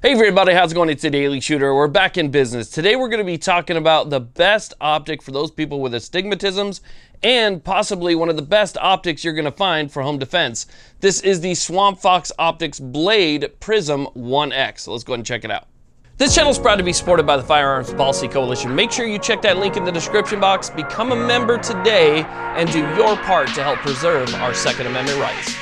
Hey everybody, how's it going? It's the Daily Shooter. We're back in business. Today we're going to be talking about the best optic for those people with astigmatisms and possibly one of the best optics you're going to find for home defense. This is the Swampfox Optics BLADE Prism 1X. So let's go ahead and check it out. This channel is proud to be supported by the Firearms Policy Coalition. Make sure you check that link in the description box, become a member today, and do your part to help preserve our Second Amendment rights.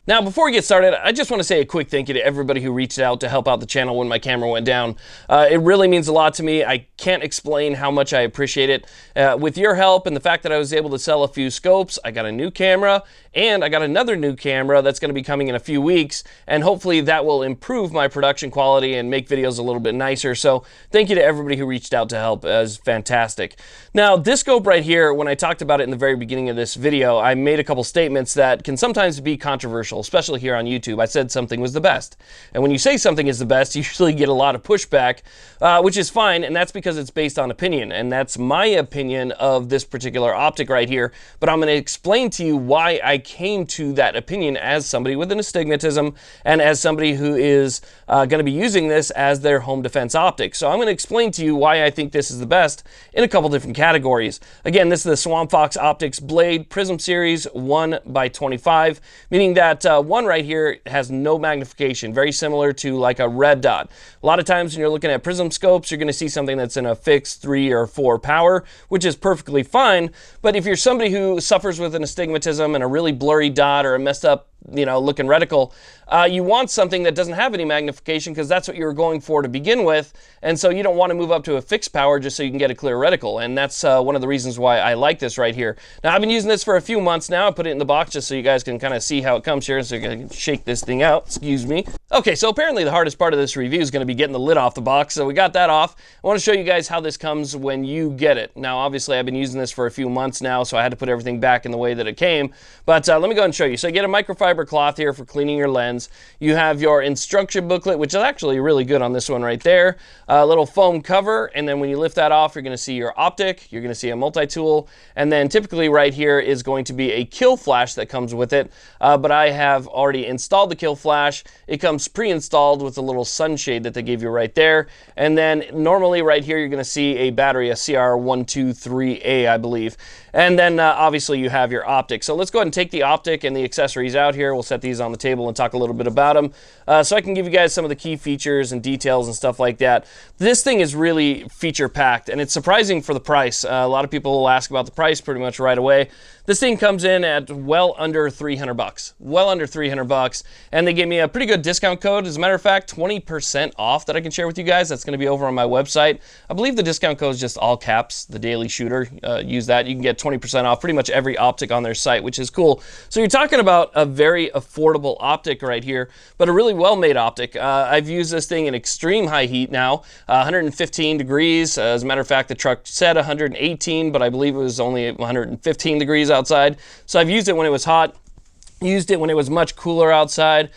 Now, before we get started, I just want to say a quick thank you to everybody who reached out to help out the channel when my camera went down. It really means a lot to me. I can't explain how much I appreciate it. With your help and the fact that I was able to sell a few scopes, I got a new camera, and I got another new camera that's going to be coming in a few weeks, and hopefully that will improve my production quality and make videos a little bit nicer. So thank you to everybody who reached out to help. It was fantastic. Now, this scope right here, when I talked about it in the very beginning of this video, I made a couple statements that can sometimes be controversial, especially here on YouTube. I said something was the best. And when you say something is the best, you usually get a lot of pushback, which is fine, and that's because it's based on opinion. And that's my opinion of this particular optic right here. But I'm going to explain to you why I came to that opinion as somebody with an astigmatism and as somebody who is going to be using this as their home defense optic. So I'm going to explain to you why I think this is the best in a couple different categories. Again, this is the Swampfox Optics BLADE Prism Series 1x25, meaning that one right here has no magnification, very similar to like a red dot. A lot of times when you're looking at prism scopes, you're going to see something that's in a fixed 3 or 4 power, which is perfectly fine. But if you're somebody who suffers with an astigmatism and a really blurry dot or a messed up, looking reticle, you want something that doesn't have any magnification because that's what you were going for to begin with. And so you don't want to move up to a fixed power just so you can get a clear reticle. And that's one of the reasons why I like this right here. Now, I've been using this for a few months now. I put it in the box just so you guys can kind of see how it comes here. So you can shake this thing out, excuse me. Okay, so apparently the hardest part of this review is going to be getting the lid off the box. So we got that off. I want to show you guys how this comes when you get it. Now, obviously, I've been using this for a few months now, so I had to put everything back in the way that it came. But let me go ahead and show you. So you get a microfiber cloth here for cleaning your lens. You have your instruction booklet, which is actually really good on this one right there. A little foam cover, and then when you lift that off, you're going to see your optic, you're going to see a multi-tool, and then typically right here is going to be a kill flash that comes with it. But I have already installed the kill flash. It comes pre-installed with a little sunshade that they gave you right there. And then normally right here, you're going to see a battery, a CR123A, I believe. And then obviously you have your optic. So let's go ahead and take the optic and the accessories out here. We'll set these on the table and talk a little bit about them. So I can give you guys some of the key features and details and stuff like that. This thing is really feature packed, and it's surprising for the price. A lot of people will ask about the price pretty much right away. This thing comes in at well under 300 bucks, well under 300 bucks. And they gave me a pretty good discount code. As a matter of fact, 20% off that I can share with you guys. That's going to be over on my website. I believe the discount code is just all caps, the Daily Shooter. Use that. You can get 20% off pretty much every optic on their site, which is cool. So you're talking about a very affordable optic right here, but a really well-made optic. I've used this thing in extreme high heat now, 115 degrees. As a matter of fact, the truck said 118, but I believe it was only 115 degrees outside. So I've used it when it was hot, used it when it was much cooler outside.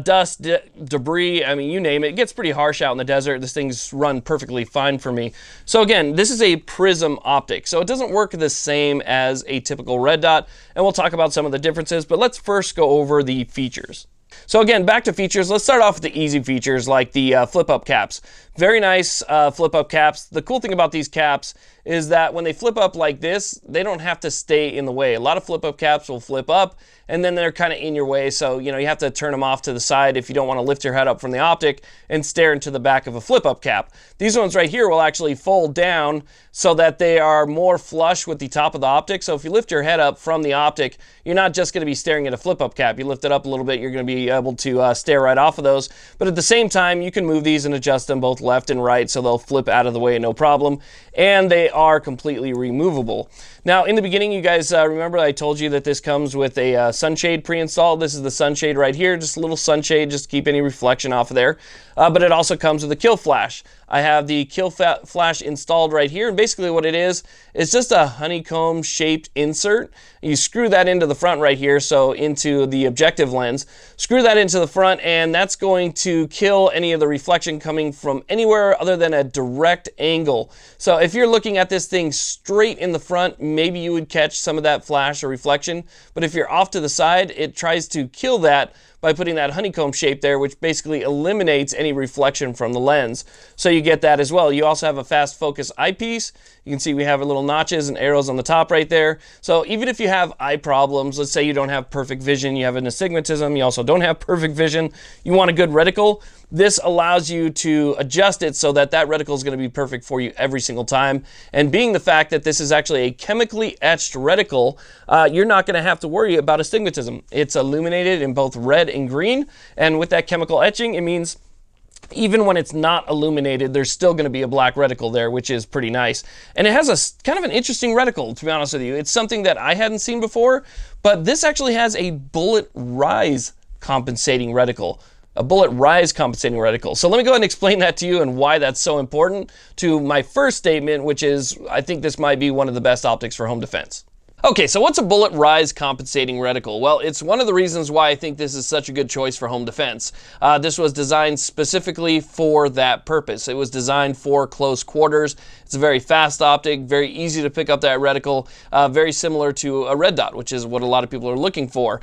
Dust, debris, I mean, you name it. It gets pretty harsh out in the desert. This thing's run perfectly fine for me. So again, this is a prism optic. So it doesn't work the same as a typical red dot, and we'll talk about some of the differences, but let's first go over the features. So again, back to features. Let's start off with the easy features like the flip-up caps. Very nice flip-up caps. The cool thing about these caps is that when they flip up like this, they don't have to stay in the way. A lot of flip-up caps will flip up and then they're kind of in your way. So, you have to turn them off to the side if you don't want to lift your head up from the optic and stare into the back of a flip-up cap. These ones right here will actually fold down so that they are more flush with the top of the optic. So if you lift your head up from the optic, you're not just going to be staring at a flip-up cap. You lift it up a little bit, you're going to be able to stare right off of those. But at the same time, you can move these and adjust them both left and right so they'll flip out of the way, no problem. And they are completely removable. Now, in the beginning, you guys remember I told you that this comes with a sunshade pre-installed. This is the sunshade right here, just a little sunshade just to keep any reflection off of there. but it also comes with a kill flash. I have the kill flash installed right here, and basically what it is just a honeycomb shaped insert. You screw that into the front right here, so into the objective lens. Screw that into the front, and that's going to kill any of the reflection coming from anywhere other than a direct angle. So if you're looking at this thing straight in the front, maybe you would catch some of that flash or reflection, but if you're off to the side, it tries to kill that by putting that honeycomb shape there, which basically eliminates any reflection from the lens. So you get that as well. You also have a fast focus eyepiece. You can see we have our little notches and arrows on the top right there. So even if you have eye problems, let's say you don't have perfect vision, you have an astigmatism, you also don't have perfect vision, you want a good reticle, this allows you to adjust it so that that reticle is going to be perfect for you every single time. And being the fact that this is actually a chemically etched reticle, you're not going to have to worry about astigmatism. It's illuminated in both red and green, and with that chemical etching, it means even when it's not illuminated, there's still going to be a black reticle there, which is pretty nice. And it has a kind of an interesting reticle, to be honest with you. It's something that I hadn't seen before, but this actually has a bullet rise compensating reticle. A bullet rise compensating reticle. So let me go ahead and explain that to you and why that's so important to my first statement, which is I think this might be one of the best optics for home defense. Okay, so what's a bullet rise compensating reticle? Well, it's one of the reasons why I think this is such a good choice for home defense. This was designed specifically for that purpose. It was designed for close quarters. It's a very fast optic, very easy to pick up that reticle, very similar to a red dot, which is what a lot of people are looking for.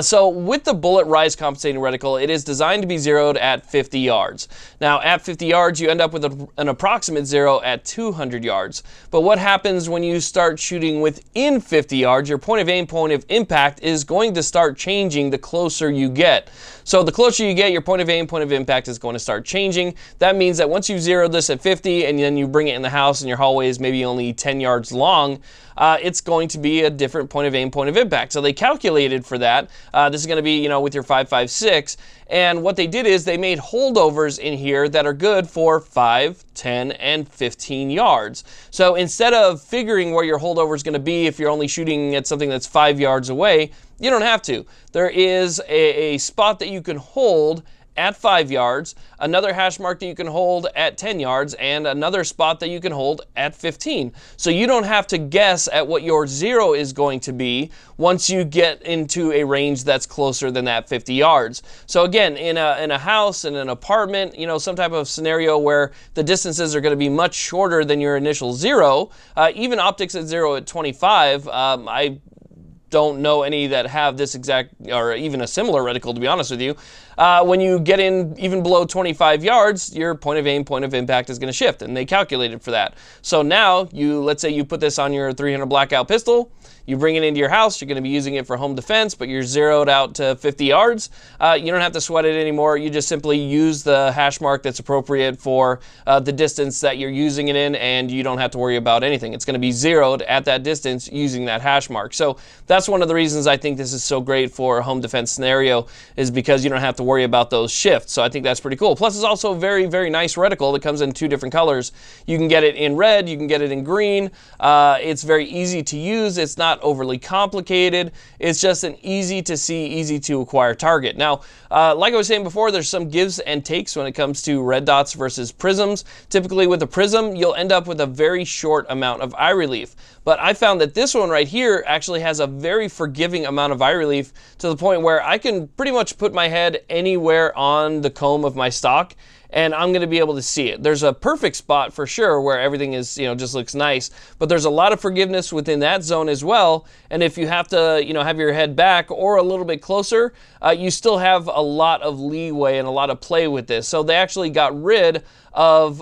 So with the bullet rise compensating reticle, it is designed to be zeroed at 50 yards. Now at 50 yards, you end up with an approximate zero at 200 yards. But what happens when you start shooting within 50 yards, your point of aim, point of impact is going to start changing the closer you get. So the closer you get, your point of aim, point of impact is going to start changing. That means that once you zero this at 50 and then you bring it in the house and your hallway is maybe only 10 yards long, it's going to be a different point of aim, point of impact. So they calculated for that. This is going to be, you know, with your 5.56. And what they did is they made holdovers in here that are good for 5, 10, and 15 yards. So instead of figuring where your holdover is going to be if you're only shooting at something that's 5 yards away, you don't have to. There is a spot that you can hold at 5 yards, another hash mark that you can hold at 10 yards, and another spot that you can hold at 15. So you don't have to guess at what your zero is going to be once you get into a range that's closer than that 50 yards. So again, in a house, in an apartment, you know, some type of scenario where the distances are going to be much shorter than your initial zero, even optics at 0 at 25, I don't know any that have this exact or even a similar reticle, to be honest with you. When you get in even below 25 yards, your point of aim, point of impact is going to shift, and they calculated for that. So now, let's say you put this on your 300 blackout pistol, you bring it into your house, you're going to be using it for home defense, but you're zeroed out to 50 yards. You don't have to sweat it anymore. You just simply use the hash mark that's appropriate for the distance that you're using it in, and you don't have to worry about anything. It's going to be zeroed at that distance using that hash mark. So that's one of the reasons I think this is so great for a home defense scenario, is because you don't have to worry about those shifts. So I think that's pretty cool. Plus, it's also a very, very nice reticle that comes in 2 different colors. You can get it in red, you can get it in green. It's very easy to use. It's not overly complicated. It's just an easy to see, easy to acquire target. Now, like I was saying before, there's some gives and takes when it comes to red dots versus prisms. Typically with a prism, you'll end up with a very short amount of eye relief. But I found that this one right here actually has a very forgiving amount of eye relief, to the point where I can pretty much put my head anywhere on the comb of my stock and I'm going to be able to see it. There's a perfect spot for sure where everything is, just looks nice, but there's a lot of forgiveness within that zone as well. And if you have to, have your head back or a little bit closer, you still have a lot of leeway and a lot of play with this. So they actually got rid of,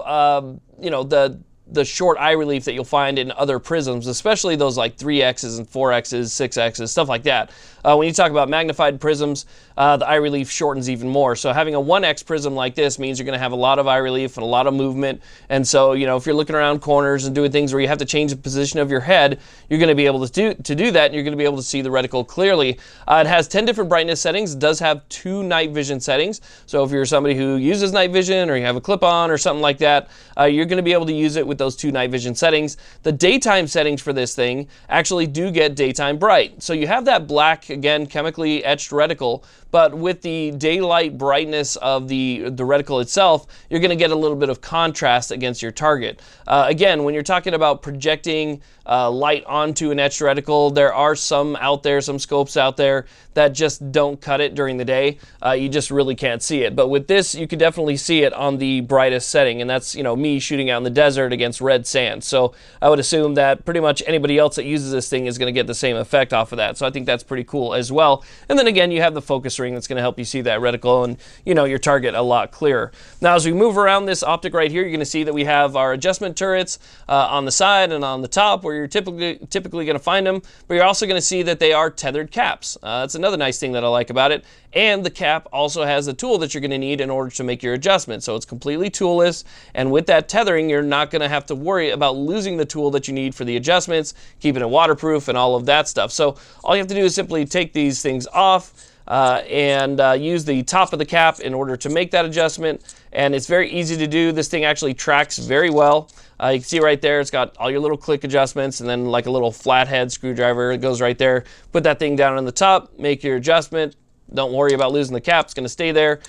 the short eye relief that you'll find in other prisms, especially those like 3Xs and 4Xs, 6Xs, stuff like that. When you talk about magnified prisms, the eye relief shortens even more. So having a 1X prism like this means you're going to have a lot of eye relief and a lot of movement. And so, if you're looking around corners and doing things where you have to change the position of your head, you're going to be able to do that, and you're going to be able to see the reticle clearly. It has 10 different brightness settings. It does have 2 night vision settings. So if you're somebody who uses night vision, or you have a clip-on or something like that, you're going to be able to use it with with those two night vision settings. The daytime settings for this thing actually do get daytime bright. So you have that black, again, chemically etched reticle, but with the daylight brightness of the reticle itself, you're going to get a little bit of contrast against your target. Again, when you're talking about projecting light onto an etched reticle, there are some out there, some scopes out there that just don't cut it during the day. You just really can't see it. But with this, you can definitely see it on the brightest setting, and that's, you know, me shooting out in the desert against red sand. So I would assume that pretty much anybody else that uses this thing is going to get the same effect off of that. So I think that's pretty cool as well. And then again, you have the focus ring that's going to help you see that reticle and, you know, your target a lot clearer. Now, as we move around this optic right here, you're going to see that we have our adjustment turrets on the side and on the top where you're typically going to find them, but you're also going to see that they are tethered caps. That's another nice thing that I like about it. And the cap also has the tool that you're going to need in order to make your adjustment. So it's completely toolless, and with that tethering, you're not going to have to worry about losing the tool that you need for the adjustments, keeping it waterproof and all of that stuff. So all you have to do is simply take these things off and use the top of the cap in order to make that adjustment, and it's very easy to do. This thing actually tracks very well. You can see right there, it's got all your little click adjustments and then like a little flathead screwdriver. It goes right there. Put that thing down on the top, make your adjustment. Don't worry about losing the cap, it's going to stay there.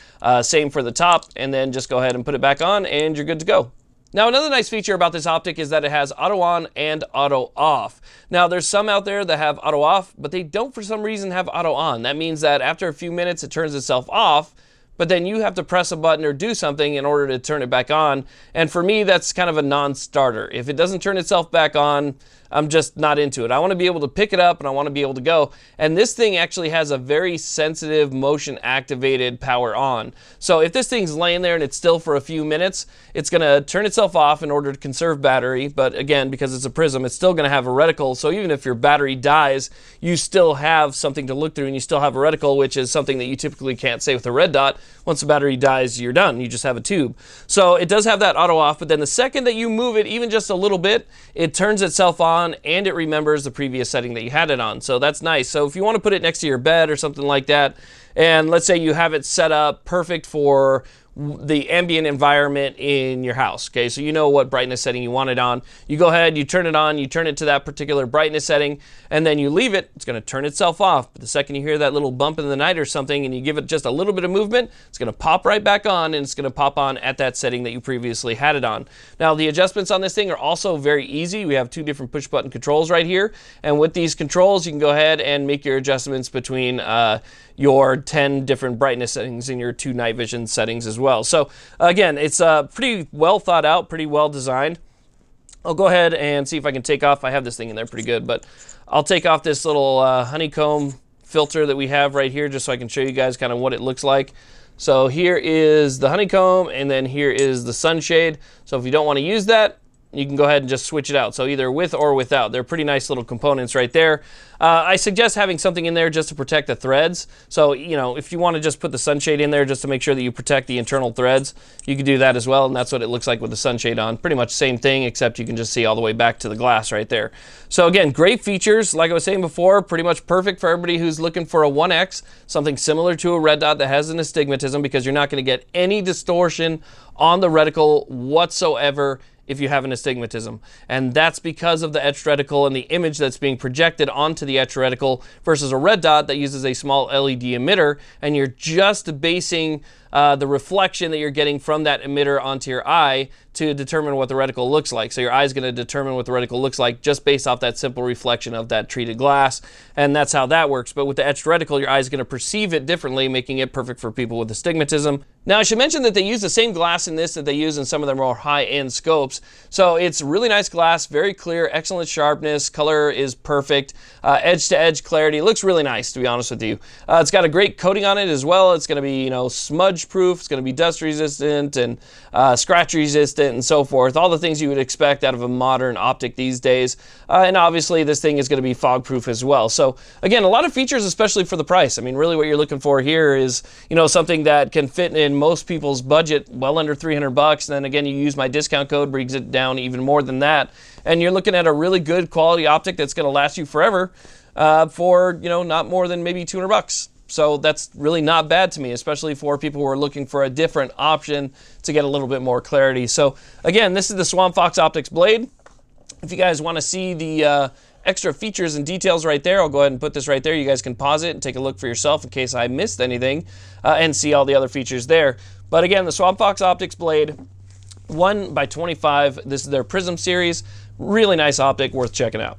Same for the top, and then just go ahead and put it back on and you're good to go. Now, another nice feature about this optic is that it has auto on and auto off. Now, there's some out there that have auto off, but they don't for some reason have auto on. That means that after a few minutes it turns itself off, but then you have to press a button or do something in order to turn it back on. And for me, that's kind of a non-starter. If it doesn't turn itself back on, I'm just not into it. I want to be able to pick it up and I want to be able to go. And this thing actually has a very sensitive motion activated power on. So if this thing's laying there and it's still for a few minutes, it's going to turn itself off in order to conserve battery. But again, because it's a prism, it's still going to have a reticle. So even if your battery dies, you still have something to look through and you still have a reticle, which is something that you typically can't say with a red dot. Once the battery dies, you're done. You just have a tube. So it does have that auto off, but then the second that you move it even just a little bit, it turns itself on and it remembers the previous setting that you had it on. So that's nice. So if you want to put it next to your bed or something like that, and let's say you have it set up perfect for the ambient environment in your house, okay? So you know what brightness setting you want it on. You go ahead, you turn it on, you turn it to that particular brightness setting, and then you leave it, it's gonna turn itself off. But the second you hear that little bump in the night or something and you give it just a little bit of movement, it's gonna pop right back on, and it's gonna pop on at that setting that you previously had it on. Now, the adjustments on this thing are also very easy. We have two different push button controls right here, and with these controls, you can go ahead and make your adjustments between your 10 different brightness settings in your two night vision settings as well. So again, it's pretty well thought out, pretty well designed. I'll go ahead and see if I can take off. I have this thing in there pretty good, but I'll take off this little honeycomb filter that we have right here just so I can show you guys kind of what it looks like. So here is the honeycomb, and then here is the sunshade. So if you don't want to use that, you can go ahead and just switch it out. So either with or without. They're pretty nice little components right there. I suggest having something in there just to protect the threads. So, you know, if you want to just put the sunshade in there just to make sure that you protect the internal threads, you can do that as well. And that's what it looks like with the sunshade on. Pretty much same thing, except you can just see all the way back to the glass right there. So again, great features. Like I was saying before, pretty much perfect for everybody who's looking for a 1X, something similar to a red dot that has an astigmatism, because you're not going to get any distortion on the reticle whatsoever if you have an astigmatism. And that's because of the etched reticle and the image that's being projected onto the etched reticle versus a red dot that uses a small LED emitter, and you're just basing the reflection that you're getting from that emitter onto your eye to determine what the reticle looks like. So your eye is going to determine what the reticle looks like just based off that simple reflection of that treated glass, and that's how that works. But with the etched reticle, your eye is going to perceive it differently, making it perfect for people with astigmatism. Now, I should mention that they use the same glass in this that they use in some of their more high-end scopes. So it's really nice glass, very clear, excellent sharpness, color is perfect, edge-to-edge clarity. It looks really nice, to be honest with you. It's got a great coating on it as well. It's going to be, you know, smudge-proof. It's going to be dust-resistant and scratch-resistant and so forth. All the things you would expect out of a modern optic these days. And obviously, this thing is going to be fog-proof as well. So again, a lot of features, especially for the price. I mean, really what you're looking for here is, you know, something that can fit in most people's budget, well under 300 bucks. And then again, you use my discount code, brings it down even more than that. And you're looking at a really good quality optic that's going to last you forever for, you know, not more than maybe 200 bucks. So that's really not bad to me, especially for people who are looking for a different option to get a little bit more clarity. So again, this is the Swampfox Optics Blade. If you guys want to see the extra features and details right there, I'll go ahead and put this right there. You guys can pause it and take a look for yourself in case I missed anything and see all the other features there. But again, the Swampfox Optics Blade, 1x25. This is their Prism series. Really nice optic, worth checking out.